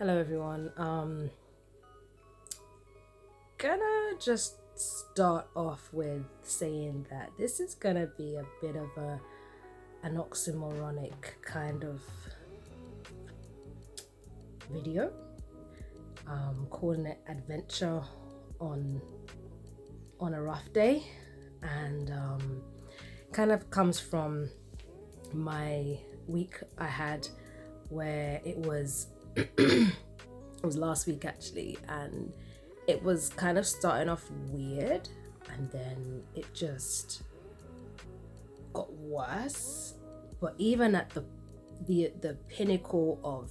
Hello everyone. Gonna just start off with saying that this is gonna be a bit of an oxymoronic kind of video. Calling it adventure on a rough day, and kind of comes from my week I had where it was it was last week actually, and it was kind of starting off weird and then it just got worse. But even at the pinnacle of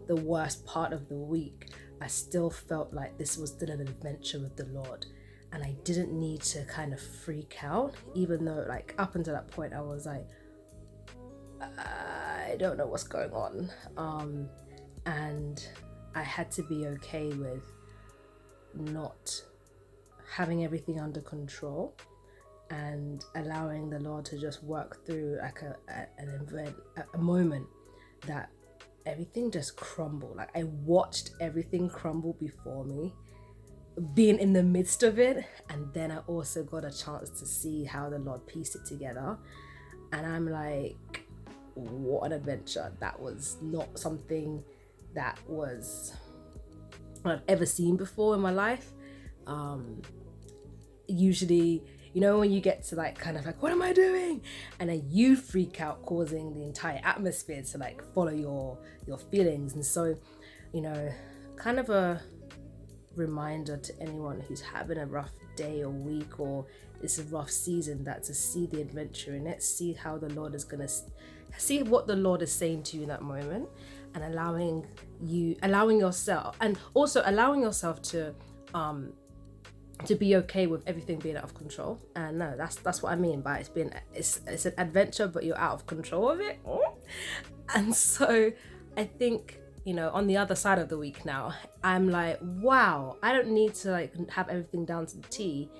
the worst part of the week, I still felt like this was still an adventure with the Lord, and I didn't need to kind of freak out, even though like up until that point I was like, I don't know what's going on. And I had to be okay with not having everything under control and allowing the Lord to just work through like an event, a moment that everything just crumbled. Like I watched everything crumble before me, being in the midst of it, and then I also got a chance to see how the Lord pieced it together. And I'm like, what an adventure. That was not something that I've ever seen before in my life. Usually, you know, when you get to like kind of like, what am I doing? And then you freak out, causing the entire atmosphere to like follow your feelings. And so, you know, kind of a reminder to anyone who's having a rough day or week, or it's a rough season, that to see the adventure in it, see how the Lord is going to see what the Lord is saying to you in that moment, and allowing yourself, and also allowing yourself to be okay with everything being out of control. And no, that's what I mean by it's an adventure, but you're out of control of it. And so I think, you know, on the other side of the week now, I'm like, wow, I don't need to like have everything down to the T.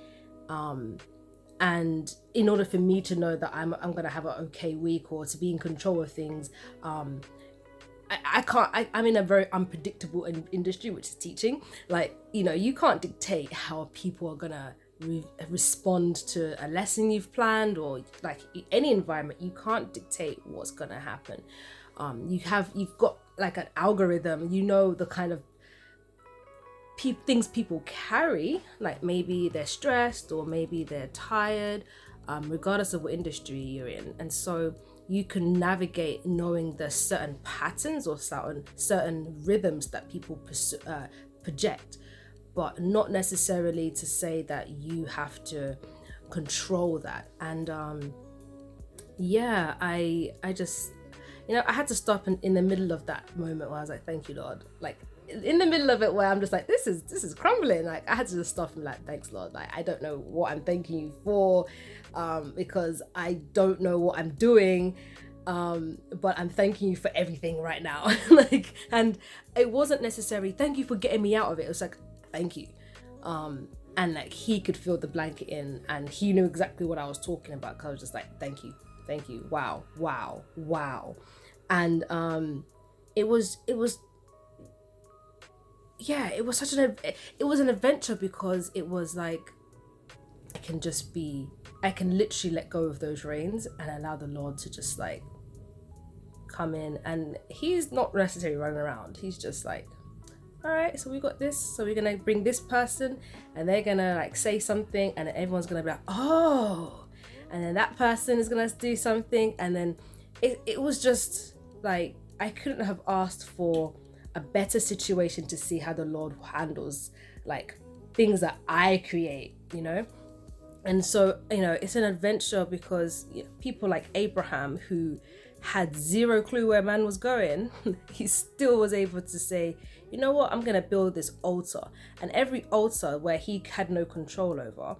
And in order for me to know that I'm gonna have an okay week or to be in control of things, I can't. I'm in a very unpredictable industry, which is teaching. Like, you know, you can't dictate how people are gonna respond to a lesson you've planned, or like any environment. You can't dictate what's gonna happen. You've got like an algorithm. You know the kind of things people carry, like maybe they're stressed or maybe they're tired, regardless of what industry you're in. And so you can navigate knowing there's certain patterns or certain rhythms that people project, but not necessarily to say that you have to control that. And I just, you know, I had to stop in the middle of that moment where I was like, thank you, Lord. Like in the middle of it where I'm just like, this is crumbling. Like I had to just stop and be like, thanks, Lord. Like I don't know what I'm thanking you for, because I don't know what I'm doing. But I'm thanking you for everything right now. Like, and it wasn't necessarily thank you for getting me out of it. It was like, thank you. And like he could feel the blanket in, and he knew exactly what I was talking about, because I was just like, thank you. Wow. And it was an adventure, because it was like I can literally let go of those reins and allow the Lord to just like come in. And he's not necessarily running around. He's just like, all right, so we got this, so we're gonna bring this person and they're gonna like say something, and everyone's gonna be like, oh, and then that person is gonna do something. And then it was just like, I couldn't have asked for a better situation to see how the Lord handles like things that I create, you know. And so, you know, it's an adventure because, you know, people like Abraham, who had zero clue where man was going, he still was able to say, you know what, I'm gonna build this altar. And every altar where he had no control over,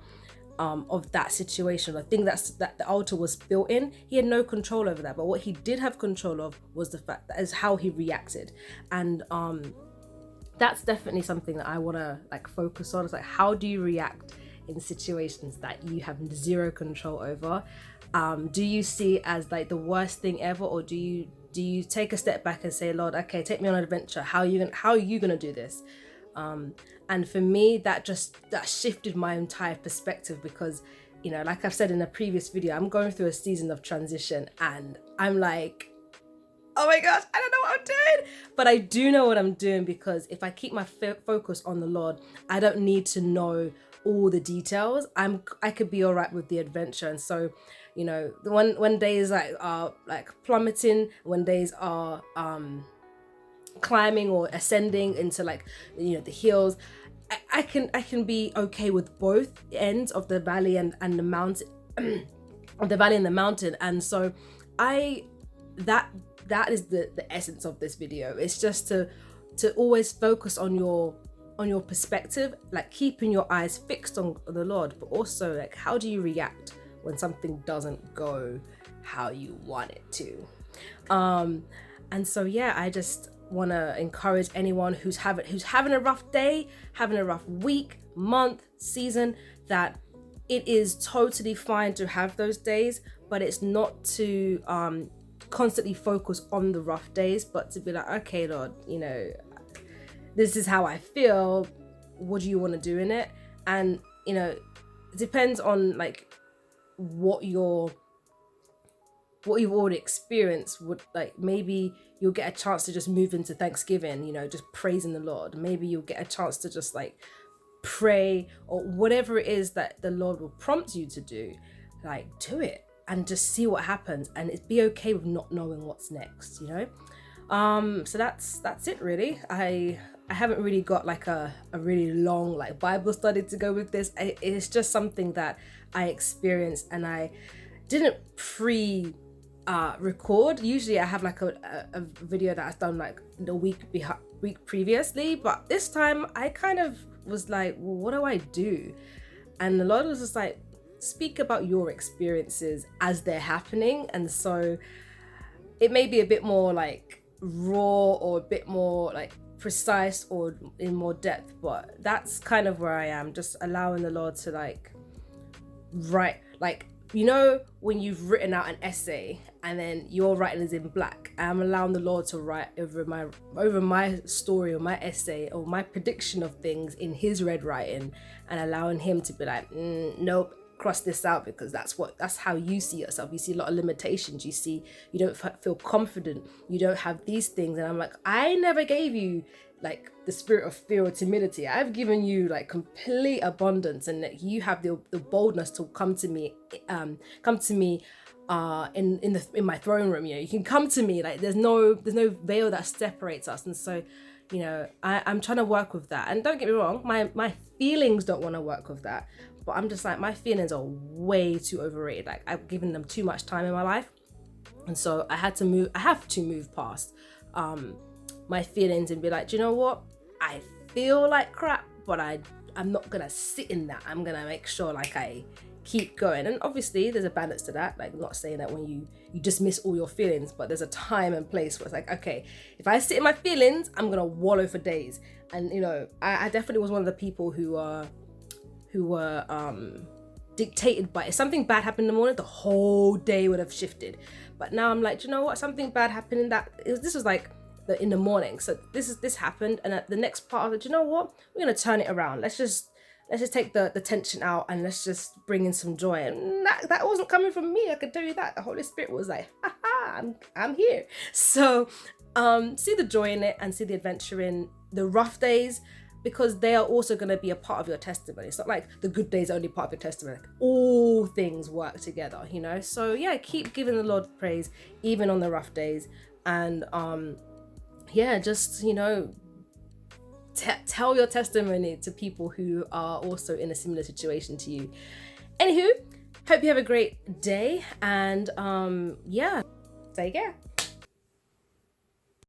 of that situation, the thing that the altar was built in, he had no control over that. But what he did have control of was the fact that is how he reacted. And that's definitely something that I want to like focus on. It's like, how do you react in situations that you have zero control over? Do you see it as like the worst thing ever, or do you Do you take a step back and say, Lord, okay, take me on an adventure. How are you gonna do this? And for me, that shifted my entire perspective, because, you know, like I've said in a previous video, I'm going through a season of transition, and I'm like, oh my gosh, I don't know what I'm doing. But I do know what I'm doing, because if I keep my focus on the Lord, I don't need to know all the details. I could be all right with the adventure. And so, you know, when days are like plummeting, when days are climbing or ascending into, like, you know, the hills, I can be okay with both ends of the valley and the mountain, of the valley and the mountain. And so that is the essence of this video. It's just to always focus on your perspective, like keeping your eyes fixed on the Lord, but also, like, how do you react when something doesn't go how you want it to? And so, yeah, I just want to encourage anyone who's having a rough day, having a rough week, month, season, that it is totally fine to have those days, but it's not to constantly focus on the rough days, but to be like, okay, Lord, you know, this is how I feel. What do you want to do in it? And, you know, it depends on, like, what you've already experienced. Would, like, maybe you'll get a chance to just move into Thanksgiving, you know, just praising the Lord. Maybe you'll get a chance to just, like, pray, or whatever it is that the Lord will prompt you to do. Like, do it and just see what happens, and it's be okay with not knowing what's next, you know. So that's it, really. I haven't really got like a really long, like, Bible study to go with this. It's just something that I experienced, and I didn't record. Usually I have like a video that I've done like the week previously, but this time I kind of was like, well, what do I do? And the Lord was just like, speak about your experiences as they're happening. And so it may be a bit more like raw, or a bit more like precise, or in more depth, but that's kind of where I am, just allowing the Lord to, like, write, like, you know, when you've written out an essay and then your writing is in black, I'm allowing the Lord to write over my story, or my essay, or my prediction of things in his red writing, and allowing him to be like, nope, cross this out, because that's how you see yourself. You see a lot of limitations. You don't feel confident. You don't have these things. And I'm like, I never gave you, like, the spirit of fear or timidity. I've given you, like, complete abundance, and that you have the boldness to come to me in my throne room. You know, you can come to me, like, there's no veil that separates us. And so, you know, I'm trying to work with that. And don't get me wrong, my feelings don't want to work with that, but I'm just like, my feelings are way too overrated. Like, I've given them too much time in my life, and so I have to move past my feelings and be like, do you know what, I feel like crap, but I'm not gonna sit in that. I'm gonna make sure, like, I keep going. And obviously there's a balance to that. Like, I'm not saying that when you dismiss all your feelings, but there's a time and place where it's like, okay, if I sit in my feelings, I'm gonna wallow for days. And, you know, I definitely was one of the people who were dictated by, if something bad happened in the morning, the whole day would have shifted. But now I'm like, do you know what, something bad happened this was like in the morning, so this happened, and at the next part of it, do you know what, we're gonna turn it around. Let's just take the tension out, and let's just bring in some joy. And that wasn't coming from me, I can tell you that. The Holy Spirit was like, haha, I'm here. So see the joy in it, and see the adventure in the rough days, because they are also going to be a part of your testimony. It's not like the good days are only part of your testimony. Like, all things work together, you know. So yeah, keep giving the Lord praise even on the rough days. And yeah, just, you know, tell your testimony to people who are also in a similar situation to you. Anywho, hope you have a great day, and yeah, take care.